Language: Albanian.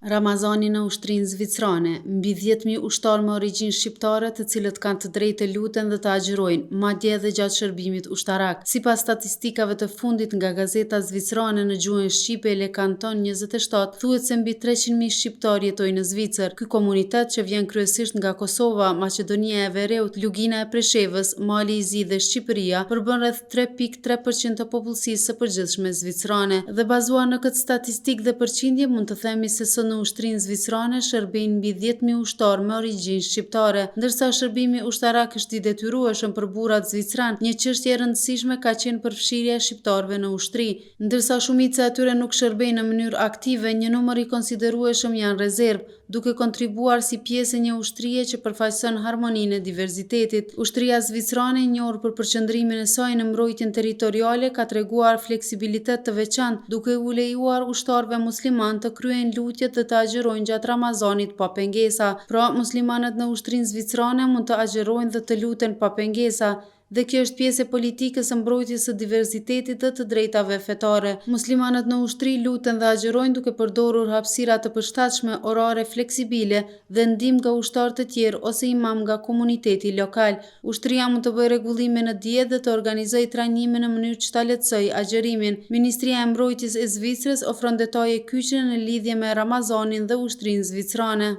Ramazani në ushtrinë zvicrane, mbi 10.000 ushtarë me origjinë shqiptare të cilët kanë të drejtë të luten dhe të agjërojnë, madje edhe gjatë shërbimit ushtarak. Sipas statistikave të fundit nga gazeta zvicrane në gjuhën shqipe Le Canton 27, thuhet se mbi 300.000 shqiptar jetojnë në Zvicër. Ky komunitet që vjen kryesisht nga Kosova, Maqedonia e Veriut, Lugina e Preshevës, Mali i Zi dhe Shqipëria, përbën rreth 3.3% të popullsisë së përgjithshme zvicrane. Dhe bazuar në këtë statistikë dhe përqindje, mund të themi se në ushtrinë zvicrane shërbejnë mbi 10.000 ushtarë me origjinë shqiptare, ndërsa shërbimi ushtarak është i detyrueshëm për burrat zvicran. Një çështje e rëndësishme ka qenë përfshirja e shqiptarëve në ushtri. Ndërsa shumica e tyre nuk shërbejnë në mënyrë aktive, një numër i konsiderueshëm janë rezervë, duke kontribuar si pjesë e një ushtrie që përfaqëson harmoninë e diversitetit. Ushtria zvicrane, e njohur për përqendrimin e saj në mbrojtjen territoriale, ka treguar fleksibilitet të veçantë, duke u lejuar ushtarëve musliman të kryejnë lutjet dhe të agjërojnë gjatë Ramazanit pa pengesa. Pra, muslimanët në ushtrinë zvicrane mund të agjërojnë dhe të luten pa pengesa. Dhe kjo është pjesë e politikës së mbrojtjes së diversitetit dhe të drejtave fetare. Muslimanët në ushtri luten dhe agjërojnë duke përdorur hapësira të përshtatshme, orare fleksibile dhe ndihmë nga ushtarë të tjerë ose imam nga komuniteti lokal. Ushtria mund të bëjë rregullime në dietë dhe të organizojë trajnime në mënyrë që ta lehtësojë agjërimin. Ministria e Mbrojtjes e Zvicrës ofron detaje kyçe në lidhje me Ramazanin dhe ushtrinë zvicrane.